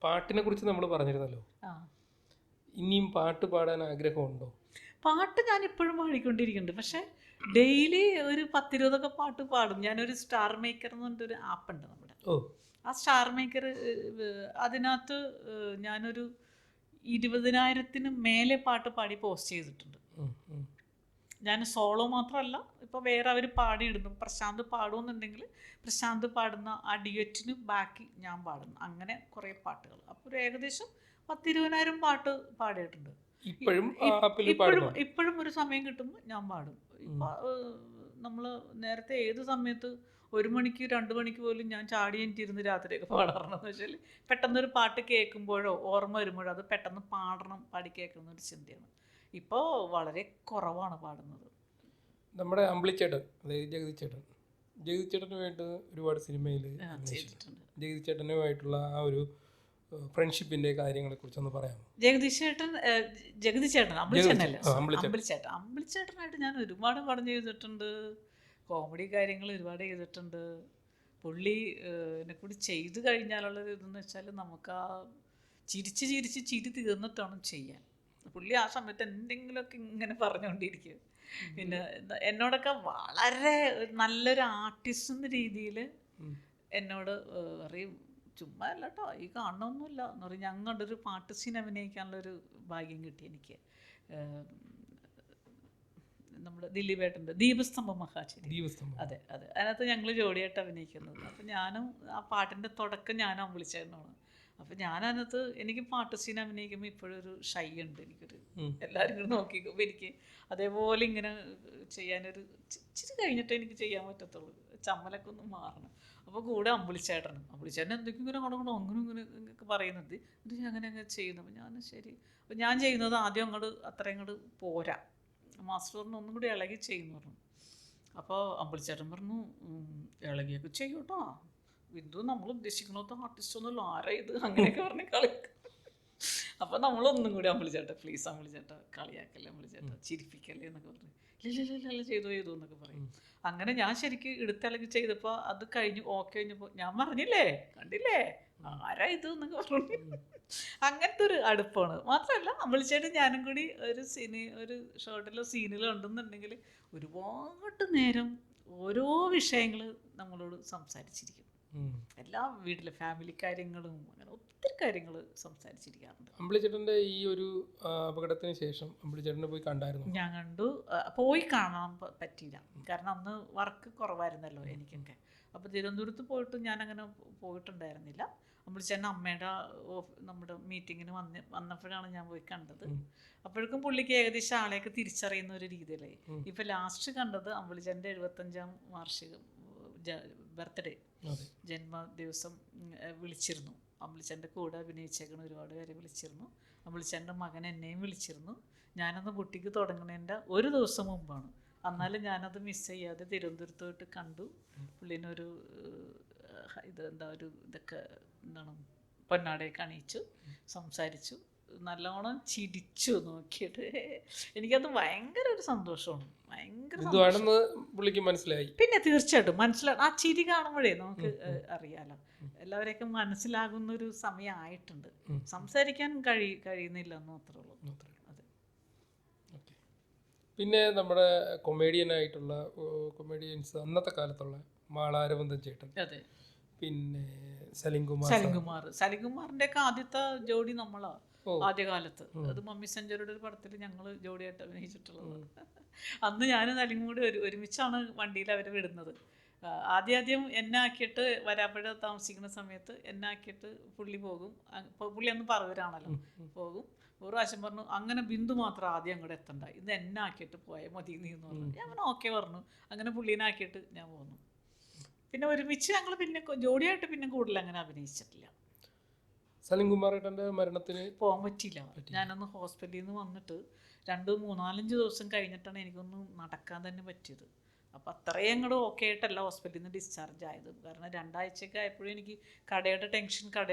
പാട്ടിനെ കുറിച്ച് നമ്മൾ പറഞ്ഞിരുന്നല്ലോ. ആ ഇനിയും പാട്ട് പാടാൻ ആഗ്രഹമുണ്ടോ? പാട്ട് ഞാൻ ഇപ്പോഴും പാടിക്കൊണ്ടിരിക്കുന്നുണ്ട്. പക്ഷേ ഡെയിലി ഒരു 10-20 പാട്ട് പാടും. ഞാനൊരു സ്റ്റാർ മേക്കർ എന്ന് പറഞ്ഞിട്ടൊരു ആപ്പുണ്ട് നമ്മുടെ. ഓ. ആ സ്റ്റാർ മേക്കർ അതിനകത്ത് ഞാനൊരു 20,000-ന് മേലെ പാട്ട് പാടി പോസ്റ്റ് ചെയ്തിട്ടുണ്ട്. ഉം, ഉം. ഞാൻ സോളോ മാത്രമല്ല, ഇപ്പോൾ വേറെ അവർ പാടിയിടുന്നു. പ്രശാന്ത് പാടുമെന്നുണ്ടെങ്കിൽ പ്രശാന്ത് പാടുന്ന ആ ഡ്യുവറ്റിന് ബാക്കി ഞാൻ പാടുന്നു. അങ്ങനെ കുറേ പാട്ടുകൾ. അപ്പോൾ ഒരു ഏകദേശം 10-20,000 പാട്ട് പാടിയിട്ടുണ്ട്. ഇപ്പോഴും ആപ്പിൽ ഇപ്പോഴും പാടുന്നുണ്ട്? ഇപ്പോഴും ഒരു സമയം കിട്ടുമ്പോൾ ഞാൻ പാടും. ഇപ്പോൾ നമ്മൾ നേരത്തെ ഏത് സമയത്ത് 1 മണിക്ക് 2 മണിക്ക് പോലും ഞാൻ ചാടി എനിക്കിരുന്ന് രാത്രിയൊക്കെ പാടാറുണ്ടെന്ന് വെച്ചാൽ പെട്ടെന്നൊരു പാട്ട് കേൾക്കുമ്പോഴോ ഓർമ്മ വരുമ്പോഴോ അത് പെട്ടെന്ന് പാടി കേൾക്കണം എന്നൊരു ചിന്തയാണ്. ഇപ്പോൾ വളരെ കുറവാണ് പാടുന്നത്. നമ്മുടെ അമ്പിളിച്ചേട്ടൻ, അതായത് ജഗതി ചേട്ടനുമായിട്ട് ഒരുപാട് സിനിമയിൽ ചെയ്തിട്ടുണ്ട്. ജഗതി ചേട്ടനുമായിട്ടുള്ള ആ ഒരു ഫ്രണ്ട്ഷിപ്പിന്റെ കാര്യങ്ങളെ കുറിച്ചൊന്ന് പറയാമോ? ജഗതിച്ചേട്ടൻ അമ്പിളിച്ചേട്ടനായിട്ട് ഞാൻ ഒരുപാട് പടം ചെയ്തിട്ടുണ്ട്. കോമഡി കാര്യങ്ങൾ ഒരുപാട് ചെയ്തിട്ടുണ്ട്. പുള്ളി എന്നെ കൂടി ചെയ്ത് കഴിഞ്ഞാലുള്ളത് ഇതെന്ന് വെച്ചാൽ നമുക്ക് ആ ചിരി തീർന്നിട്ടാണ് ചെയ്യാൻ. പുള്ളി ആ സമയത്ത് എന്തെങ്കിലുമൊക്കെ ഇങ്ങനെ പറഞ്ഞുകൊണ്ടിരിക്കും. പിന്നെ എന്നോടൊക്കെ വളരെ നല്ലൊരു ആർട്ടിസ്റ്റ് എന്ന രീതിയിൽ എന്നോട് പറയും, ചുമ്മാ അല്ല കേട്ടോ, ഈ കാണണമെന്നില്ല എന്ന് പറയും. ഞാൻ കണ്ടൊരു പാട്ട് സീൻ അഭിനയിക്കാനുള്ളൊരു ഭാഗ്യം കിട്ടി എനിക്ക്. നമ്മുടെ ദിലീപേട്ടൻ്റെ ദീപസ്തംഭം മഹാചരി. അതെ, അതിനകത്ത് ഞങ്ങൾ ജോഡിയായിട്ട് അഭിനയിക്കുന്നത്. അപ്പം ഞാനും ആ പാട്ടിൻ്റെ തുടക്കം ഞാനും അമ്പിളിച്ചേട്ടനാണ്. അപ്പം ഞാനതിനകത്ത് എനിക്ക് പാട്ട് സീൻ അഭിനയിക്കുമ്പോൾ ഇപ്പോഴൊരു ഷൈ ഉണ്ട് എനിക്കൊരു. എല്ലാവരും കൂടെ നോക്കിക്കുമ്പോൾ എനിക്ക് അതേപോലെ ഇങ്ങനെ ചെയ്യാനൊരു ഇച്ചിരി കഴിഞ്ഞിട്ടേ എനിക്ക് ചെയ്യാൻ പറ്റത്തുള്ളൂ. ചമ്മലൊക്കെ ഒന്ന് മാറണം. അപ്പോൾ കൂടെ അമ്പിളിച്ചേട്ടൻ എന്തൊക്കെയും ഇങ്ങനെ കടക്കണം അങ്ങനെ ഇങ്ങനെയൊക്കെ പറയുന്നത്. എന്നിട്ട് ഞാൻ അങ്ങനെ ചെയ്യുന്നു. അപ്പോൾ ഞാൻ ശരി, അപ്പോൾ ഞാൻ ചെയ്യുന്നത് ആദ്യം അത്രയും അങ്ങോട്ട് പോരാ, മാസ്റ്ററിന് ഒന്നും കൂടി ഇളകി ചെയ്യുന്നു പറഞ്ഞു. അപ്പോൾ അമ്പിളിച്ചേട്ടൻ പറഞ്ഞു, ഇളകിയൊക്കെ ചെയ്യൂട്ടോ ബിന്ദു, നമ്മൾ ഉദ്ദേശിക്കണത്തെ ആർട്ടിസ്റ്റ് ഒന്നുമല്ലോ, ആരാ ഇത് അങ്ങനെയൊക്കെ പറഞ്ഞ് കളിക്കും. അപ്പോൾ നമ്മളൊന്നും കൂടി അമ്പിളിച്ചേട്ടൻ പ്ലീസ് അമ്പിളിച്ചേട്ടൻ കളിയാക്കല്ലേ, അമ്പിളിച്ചേട്ടൻ ചിരിപ്പിക്കല്ലേ എന്നൊക്കെ പറഞ്ഞു. ഇല്ല ചെയ്തു എന്നൊക്കെ പറയും. അങ്ങനെ ഞാൻ ശരിക്കും എടുത്തിളകി ചെയ്തപ്പോൾ അത് കഴിഞ്ഞു ഓക്കെ കഴിഞ്ഞപ്പോൾ ഞാൻ പറഞ്ഞില്ലേ കണ്ടില്ലേ ആരാ ഇത് എന്നൊക്കെ പറഞ്ഞു. അങ്ങനത്തെ ഒരു അടുപ്പമാണ്. മാത്രമല്ല അമ്പിളിച്ചേട്ടൻ ഞാനും കൂടി ഒരു ഷോർട്ടിലോ സീനിലോ ഉണ്ടെന്നുണ്ടെങ്കിൽ ഒരുപാട് നേരം ഓരോ വിഷയങ്ങൾ നമ്മളോട് സംസാരിച്ചിരിക്കും. എല്ലാ വീട്ടിലെ ഫാമിലി കാര്യങ്ങളും അങ്ങനെ ഒത്തിരി കാര്യങ്ങൾ സംസാരിച്ചിരിക്കാറുണ്ട്. അമ്പിളിച്ചേട്ടൻ്റെ ഈ ഒരു അപകടത്തിന് ശേഷം അമ്പിളിച്ചേട്ടനെ പോയി കണ്ടായിരുന്നു? ഞാൻ കണ്ടു. പോയി കാണാൻ പറ്റിയില്ല, കാരണം അന്ന് വർക്ക് കുറവായിരുന്നല്ലോ എനിക്കൊക്കെ. അപ്പോൾ തിരുവനന്തപുരത്ത് പോയിട്ട് ഞാനങ്ങനെ പോയിട്ടുണ്ടായിരുന്നില്ല. അമ്പിളിച്ചേട്ടൻ അമ്മയുടെ നമ്മുടെ മീറ്റിങ്ങിന് വന്നപ്പോഴാണ് ഞാൻ പോയി കണ്ടത്. അപ്പോഴേക്കും പുള്ളിക്ക് ഏകദേശം ആളെയൊക്കെ തിരിച്ചറിയുന്ന ഒരു രീതിയിലായി. ഇപ്പം ലാസ്റ്റ് കണ്ടത് അമ്പിളിച്ചേട്ടൻ്റെ 75-ാം വാർഷികം ബർത്ത്ഡേ ജന്മദിവസം വിളിച്ചിരുന്നു. അമ്പിളിച്ചേട്ടൻ്റെ കൂടെ അഭിനയിച്ചേക്കുന്ന ഒരുപാട് പേരെ വിളിച്ചിരുന്നു. അമ്പിളിച്ചേട്ടൻ്റെ മകൻ എന്നെയും വിളിച്ചിരുന്നു. ഞാനന്ന് ബുട്ടിക്ക് തുടങ്ങുന്നതിൻ്റെ ഒരു ദിവസം മുമ്പാണ്. എന്നാലും ഞാനത് മിസ് ചെയ്യാതെ തിരുവനന്തപുരത്ത് പോയിട്ട് കണ്ടു. പുള്ളിനൊരു ഇതൊക്കെ എന്താണ് പൊന്നാടയൊക്കെ അണിയിച്ചു, സംസാരിച്ചു, നല്ലോണം ചിരിച്ചു നോക്കിയിട്ട്. എനിക്കത് ഭയങ്കര ഒരു സന്തോഷമാണ്, പുള്ളിക്ക് മനസ്സിലായി. പിന്നെ തീർച്ചയായിട്ടും മനസ്സിലാവും. ആ ചിരി കാണുമ്പോഴേ നമുക്ക് അറിയാലോ, എല്ലാവരെയൊക്കെ മനസ്സിലാകുന്നൊരു സമയമായിട്ടുണ്ട്. സംസാരിക്കാൻ കഴിയുന്നില്ല എന്ന് മാത്രമേ ഉള്ളൂ. അതെ. പിന്നെ നമ്മുടെ കൊമേഡിയൻസ് അന്നത്തെ കാലത്തുള്ള മാളാരവിന്ദൻ ചേട്ടൻ, അതെ, പിന്നെ സലിംകുമാറിന്റെ ഒക്കെ ആദ്യത്തെ ജോഡി നമ്മളാ ആദ്യകാലത്ത്. അത് മമ്മി സെഞ്ചുറിയുടെ ഒരു പടത്തിൽ ഞങ്ങൾ ജോഡിയായിട്ട് അഭിനയിച്ചിട്ടുള്ളത്. അന്ന് ഞാനും സലിംകും കൂടി ഒരുമിച്ചാണ് വണ്ടിയിൽ അവർ വിടുന്നത്. ആദ്യം എന്നെ ആക്കിയിട്ട് വരാപ്പുഴ താമസിക്കുന്ന സമയത്ത് എന്നെ ആക്കിയിട്ട് പുള്ളി പോകും. പുള്ളി അന്ന് പറവൂരാണല്ലോ, പോകും. ഒരു പ്രാവശ്യം പറഞ്ഞു, അങ്ങനെ ബിന്ദു മാത്രം ആദ്യം അങ്ങോട്ട് എത്തണ്ട, ഇത് എന്നെ ആക്കിയിട്ട് പോയാൽ മതി നീ എന്ന് പറഞ്ഞു. ഞാൻ ഓക്കെ പറഞ്ഞു. അങ്ങനെ പുള്ളീനെ ആക്കിയിട്ട് ഞാൻ പോന്നു. പിന്നെ ഒരുമിച്ച് ഞങ്ങൾ പിന്നെ ജോഡിയായിട്ട് പിന്നെ കൂടുതൽ അങ്ങനെ അഭിനയിച്ചിട്ടില്ല. സലിംകുമാറേട്ടൻ്റെ മരണത്തിന് പോകാൻ പറ്റിയില്ല. ഞാനൊന്ന് ഹോസ്പിറ്റലിൽ നിന്ന് വന്നിട്ട് 2-3-4 ദിവസം കഴിഞ്ഞിട്ടാണ് എനിക്കൊന്ന് നടക്കാൻ തന്നെ പറ്റിയത്. അപ്പോൾ അത്രയും അങ്ങോട്ട് ഓക്കെ ആയിട്ടല്ല ഹോസ്പിറ്റലിൽ നിന്ന് ഡിസ്ചാർജ് ആയത്. കാരണം 2 ആഴ്ചയൊക്കെ ആയപ്പോഴും എനിക്ക് കടയുടെ ടെൻഷൻ,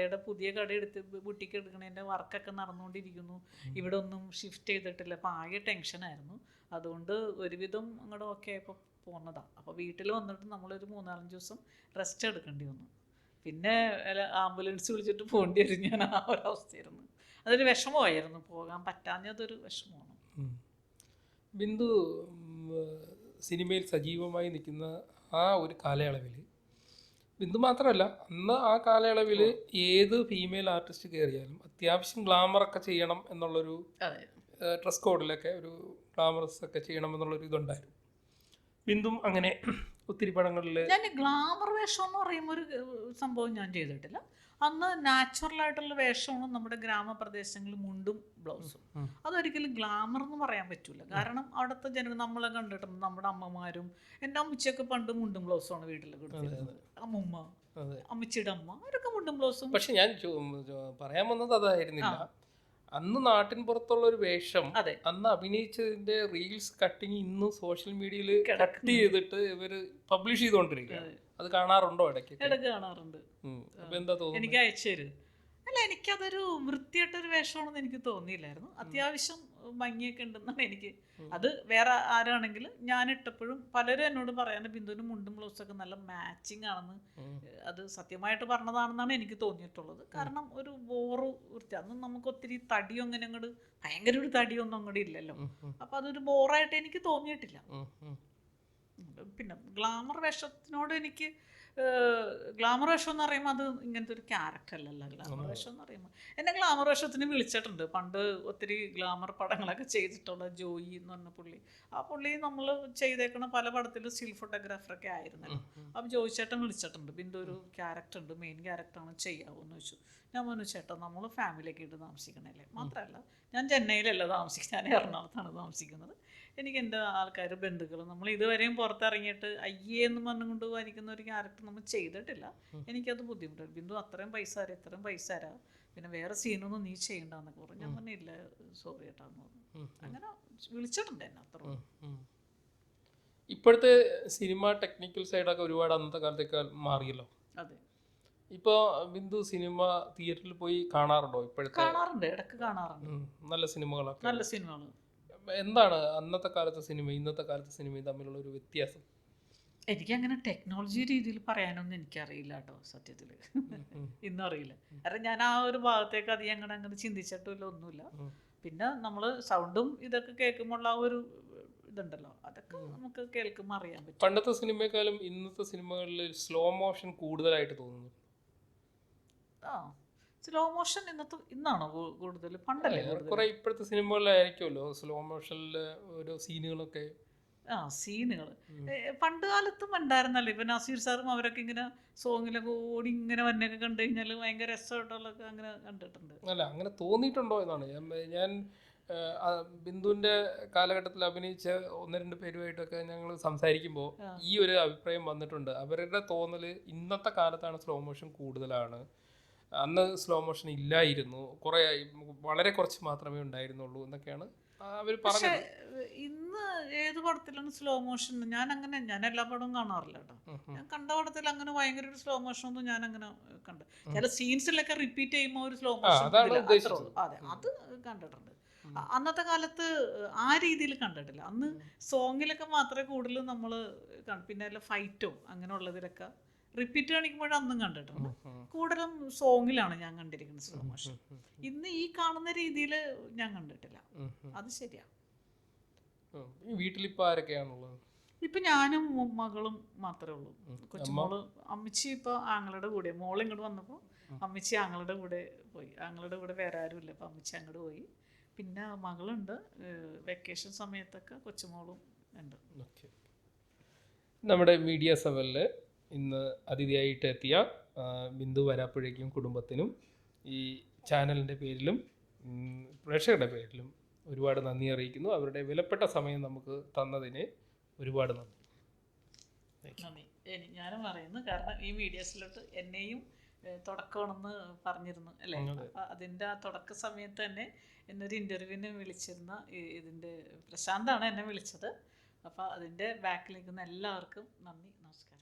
പുതിയ കട എടുത്ത് ബുട്ടിക്ക് എടുക്കണതിൻ്റെ വർക്കൊക്കെ നടന്നുകൊണ്ടിരിക്കുന്നു, ഇവിടെ ഒന്നും ഷിഫ്റ്റ് ചെയ്തിട്ടില്ല. അപ്പോൾ ആകെ ടെൻഷനായിരുന്നു. അതുകൊണ്ട് ഒരുവിധം അങ്ങോട്ട് ഓക്കെ ആയപ്പോൾ പോന്നതാണ്. അപ്പോൾ വീട്ടിൽ വന്നിട്ട് നമ്മളൊരു 3-4 ദിവസം റെസ്റ്റ് എടുക്കേണ്ടി വന്നു. പിന്നെ ആംബുലൻസ് വിളിച്ചിട്ട് പോകേണ്ടി വരും. ഞാൻ ആ ഒരവസ്ഥയായിരുന്നു. അതൊരു വിഷമമായിരുന്നു, പോകാൻ പറ്റാഞ്ഞതൊരു വിഷമമാണ്. ബിന്ദു സിനിമയിൽ സജീവമായി നിൽക്കുന്ന ആ ഒരു കാലയളവിൽ, ബിന്ദു മാത്രമല്ല അന്ന് ആ കാലയളവിൽ ഏത് ഫീമെയിൽ ആർട്ടിസ്റ്റ് കയറിയാലും അത്യാവശ്യം ഗ്ലാമറൊക്കെ ചെയ്യണം എന്നുള്ളൊരു ഡ്രസ് കോഡിലൊക്കെ ഒരു ഗ്ലാമറസ് ഒക്കെ ചെയ്യണം എന്നുള്ളൊരു ഇതുണ്ടായിരുന്നു. ബിന്ദും അങ്ങനെ ഒത്തിരി പടങ്ങളിൽ ഞാൻ ഗ്ലാമർ വേഷം എന്ന് പറയുമ്പോൾ ഒരു സംഭവം ഞാൻ ചെയ്തിട്ടില്ല. അന്ന് നാച്ചുറലായിട്ടുള്ള വേഷമാണ് നമ്മുടെ ഗ്രാമപ്രദേശങ്ങളിൽ മുണ്ടും ബ്ലൗസും. അതൊരിക്കലും ഗ്ലാമർ എന്ന് പറയാൻ പറ്റൂല. കാരണം അവിടുത്തെ ജനങ്ങൾ നമ്മളെ കണ്ടിട്ടുണ്ട്, നമ്മുടെ അമ്മമാരും എൻ്റെ അമ്മച്ചിയൊക്കെ പണ്ട് മുണ്ടും ബ്ലൗസുമാണ് വീട്ടിൽ കൊടുത്തിരുന്നത്. അമ്മുമ്മ, അമ്മച്ചിയുടെ അമ്മ, അവരൊക്കെ മുണ്ടും ബ്ലൗസും. പക്ഷെ ഞാൻ പറയാൻ വന്നത് അതായിരുന്നില്ല. അന്ന് നാട്ടിൻ പുറത്തുള്ള ഒരു വേഷം അന്ന് അഭിനയിച്ചതിന്റെ റീൽസ് കട്ടിങ് ഇന്നും സോഷ്യൽ മീഡിയയിൽ കട്ട് ചെയ്തിട്ട് ഇവര് പബ്ലിഷ് ചെയ്തോണ്ടിരിക്കുക. അത് കാണാറുണ്ടോ? ഇടയ്ക്ക് കാണാറുണ്ട്. എന്താ തോന്നുന്നു? എനിക്ക് അയച്ചു തരും. അല്ല, എനിക്കതൊരു വൃത്തിയായിട്ടൊരു വേഷമാണെന്ന് എനിക്ക് തോന്നിയില്ലായിരുന്നു. അത്യാവശ്യം ഭംഗിയൊക്കെ ഉണ്ടെന്നാണ് എനിക്ക്. അത് വേറെ ആരാണെങ്കിലും ഞാൻ ഇട്ടപ്പോഴും പലരും എന്നോട് പറയാൻ ബിന്ദുവിന് മുണ്ടും ബ്ലൗസൊക്കെ നല്ല മാച്ചിങ് ആണെന്ന്. അത് സത്യമായിട്ട് പറഞ്ഞതാണെന്നാണ് എനിക്ക് തോന്നിയിട്ടുള്ളത്. കാരണം ഒരു വൃത്തി, അന്ന് നമുക്ക് ഒത്തിരി തടിയോ അങ്ങനെ അങ്ങോട്ട് ഭയങ്കര ഒരു തടിയൊന്നും അങ്ങോട്ട് ഇല്ലല്ലോ. അപ്പം അതൊരു ബോറായിട്ട് എനിക്ക് തോന്നിയിട്ടില്ല. പിന്നെ ഗ്ലാമർ വേഷത്തിനോട് എനിക്ക് ഗ്ലാമർ വേഷം എന്ന് പറയുമ്പോൾ അത് ഇങ്ങനത്തെ ഒരു ക്യാരക്ടർ അല്ലല്ലോ. ഗ്ലാമർ വേഷം എന്ന് പറയുമ്പോൾ എന്നെ ഗ്ലാമർ വേഷത്തിന് വിളിച്ചിട്ടുണ്ട്. പണ്ട് ഒത്തിരി ഗ്ലാമർ പടങ്ങളൊക്കെ ചെയ്തിട്ടുള്ള ജോയി എന്ന് പറഞ്ഞ പുള്ളി. ആ പുള്ളി നമ്മൾ ചെയ്തേക്കണ പല പടത്തിലും സ്റ്റിൽ ഫോട്ടോഗ്രാഫറൊക്കെ ആയിരുന്നല്ലോ. അപ്പം ജോയിച്ചേട്ടൻ വിളിച്ചിട്ടുണ്ട്, ബിന്ദു ഒരു ക്യാരക്ടർ ഉണ്ട്, മെയിൻ ക്യാരക്ടറാണ്, ചെയ്യാവോ എന്ന് ചോദിച്ചു. ഞാൻ പറഞ്ഞു, ചേട്ടാ നമ്മൾ ഫാമിലിയൊക്കെ ഇട്ട് താമസിക്കണല്ലേ, മാത്രമല്ല ഞാൻ ചെന്നൈയിലല്ല താമസിക്കുന്നത്, ഞാൻ എറണാകുളത്താണ് താമസിക്കുന്നത്. എനിക്ക് എൻ്റെ ആൾക്കാർ, ബന്ധുക്കൾ, നമ്മൾ ഇതുവരെയും പുറത്തിറങ്ങിയിട്ട് അയ്യേ എന്ന് പറഞ്ഞുകൊണ്ട് വരിക്കുന്ന ഒരു ക്യാരക്ടർ നമ്മൾ ചെയ്തിട്ടില്ല. എനിക്കത് ബുദ്ധിമുട്ടാണ്. ബിന്ദു അത്രയും പൈസ തരാം, ഇത്രയും പൈസ തരാം, പിന്നെ വേറെ സീനൊന്നും നീ ചെയ്യണ്ടെന്നൊക്കെ പറഞ്ഞു. ഞാൻ പറഞ്ഞില്ല, സോറി ചേട്ടാന്ന് പറഞ്ഞു. അങ്ങനെ വിളിച്ചിട്ടുണ്ട് എന്നെ അത്ര. ഇപ്പോഴത്തെ സിനിമ ടെക്നിക്കൽ സൈഡൊക്കെ ഒരുപാട് അന്നത്തെ കാലത്തേക്കാൾ മാറിയല്ലോ. അതെ. ഇപ്പോൾ ബിന്ദു സിനിമ തിയേറ്ററിൽ പോയി കാണാറുണ്ടോ? ഇപ്പോഴത്തെ കാണാറുണ്ട്, ഇടയ്ക്ക് കാണാറുണ്ട്. നല്ല സിനിമകളൊക്കെ, നല്ല സിനിമകൾ. എന്താണ് അന്നത്തെ കാലത്തെ സിനിമ ഇന്നത്തെ കാലത്തെ സിനിമയും തമ്മിലുള്ള ഒരു വ്യത്യാസം? എനിക്കങ്ങനെ ടെക്നോളജി രീതിയിൽ പറയാനൊന്നും എനിക്കറിയില്ല കേട്ടോ, സത്യത്തിൽ. ഇന്നും അറിയില്ല. കാരണം ഞാൻ ആ ഒരു ഭാഗത്തേക്ക് അധികം അങ്ങനെ ചിന്തിച്ചിട്ടില്ല, ഒന്നുമില്ല. പിന്നെ നമ്മൾ സൗണ്ടും ഇതൊക്കെ കേൾക്കുമ്പോൾ ആ ഒരു ഇതുണ്ടല്ലോ, അതൊക്കെ നമുക്ക് കേൾക്കുമ്പോൾ അറിയാൻ പറ്റും. പണ്ടത്തെ സിനിമയെക്കാളും ഇന്നത്തെ സിനിമകളിൽ സ്ലോ മോഷൻ കൂടുതലായിട്ട് തോന്നുന്നു. സ്ലോ മോഷൻ ഇന്നാണോ കൂടുതൽ? പണ്ടല്ലേ കുറെ ഇപ്പോഴത്തെ സിനിമകളിലായിരിക്കുമല്ലോ സ്ലോ മോഷനിൽ ഓരോ സീനുകളൊക്കെ. സീനുകൾ പണ്ട് കാലത്തും ഉണ്ടായിരുന്നല്ലോ. ഇപ്പം നസീർ സാറും അവരൊക്കെ ഇങ്ങനെ സോങ്ങിലൊക്കെ ഓടി ഇങ്ങനെ വന്നെയൊക്കെ കണ്ടു കഴിഞ്ഞാൽ ഭയങ്കര രസമായിട്ടുള്ളതൊക്കെ അങ്ങനെ കണ്ടിട്ടുണ്ട്. അല്ല, അങ്ങനെ തോന്നിയിട്ടുണ്ടോ എന്നാണ് ഞാൻ ബിന്ദുവിൻ്റെ കാലഘട്ടത്തിൽ അഭിനയിച്ച 1-2 പേരുമായിട്ടൊക്കെ ഞങ്ങൾ സംസാരിക്കുമ്പോൾ ഈ ഒരു അഭിപ്രായം വന്നിട്ടുണ്ട്. അവരുടെ തോന്നൽ ഇന്നത്തെ കാലത്താണ് സ്ലോ മോഷൻ കൂടുതലാണ്, അന്ന് സ്ലോ മോഷൻ ഇല്ലായിരുന്നു, വളരെ കുറച്ച് മാത്രമേ ഉണ്ടായിരുന്നുള്ളൂ എന്നൊക്കെയാണ് അവർ പറഞ്ഞത്. ഇന്ന് ഏത് പടത്തിലാണ് സ്ലോ മോഷൻ? ഞാൻ എല്ലാ പടവും കാണാറില്ല കേട്ടോ. ഞാൻ കണ്ട പടത്തിൽ അങ്ങനെ ഭയങ്കര ഒരു സ്ലോ മോഷൻ ഒന്നും ഞാൻ അങ്ങനെ കണ്ട്. ചില സീൻസിലൊക്കെ റിപ്പീറ്റ് ചെയ്യുമ്പോൾ ഒരു സ്ലോ മോഷൻ, അതെ, അത് കണ്ടിട്ടുണ്ട്. അന്നത്തെ കാലത്ത് ആ രീതിയിൽ കണ്ടിട്ടില്ല. അന്ന് സോങ്ങിലൊക്കെ മാത്രമേ കൂടുതലും നമ്മൾ പിന്നെ അല്ല ഫൈറ്റോ അങ്ങനെയുള്ളതിലൊക്കെ റിപ്പീറ്റ് കാണിക്കുമ്പോഴും അന്നും കണ്ടിട്ടുണ്ട്. കൂടുതലും സോങ്ങിലാണ് ഞാൻ കണ്ടിരിക്കുന്നത് സ്ലോ മോഷൻ. ഇന്ന് ഈ കാണുന്ന രീതിയിൽ ഞാൻ കണ്ടിട്ടില്ല. അത് ശരിയാ. വീട്ടിലിപ്പോൾ ആരൊക്കെയാണുള്ളത്? ഇപ്പം ഞാനും മകളും മാത്രമേ ഉള്ളൂ. കൊച്ചുമോള്, അമ്മച്ചി ഇപ്പോൾ ആങ്ങളുടെ കൂടെ, മോൾ ഇങ്ങോട്ട് വന്നപ്പോൾ അമ്മച്ചി ആങ്ങളുടെ കൂടെ പോയി. ആങ്ങളുടെ കൂടെ വേറെ ആരും ഇല്ല, അപ്പോൾ അമ്മച്ചി അങ്ങോട്ട് പോയി. പിന്നെ മകളുണ്ട്, വെക്കേഷൻ സമയത്തൊക്കെ കൊച്ചുമോളും ഉണ്ട്. നമ്മുടെ മീഡിയ സെവനിൽ ഇന്ന് അതിഥിയായിട്ട് എത്തിയ ബിന്ദു വരാപ്പുഴയ്ക്കും കുടുംബത്തിനും ഈ ചാനലിൻ്റെ പേരിലും പ്രേക്ഷകരുടെ പേരിലും ഒരുപാട് നന്ദി അറിയിക്കുന്നു. അവരുടെ വിലപ്പെട്ട സമയം നമുക്ക് തന്നതിന് ഒരുപാട് നന്ദി. ഞാനും പറയുന്നു, കാരണം ഈ മീഡിയസിലോട്ട് എന്നെയും തുടക്കമാണെന്ന് പറഞ്ഞിരുന്നു അല്ലേ. അതിൻ്റെ ആ തുടക്ക സമയത്ത് തന്നെ എന്നൊരു ഇൻ്റർവ്യൂവിന് വിളിച്ചിരുന്ന ഇതിൻ്റെ പ്രശാന്താണ് എന്നെ വിളിച്ചത്. അപ്പോൾ അതിൻ്റെ ബാക്കിൽ നിൽക്കുന്ന എല്ലാവർക്കും നന്ദി, നമസ്കാരം.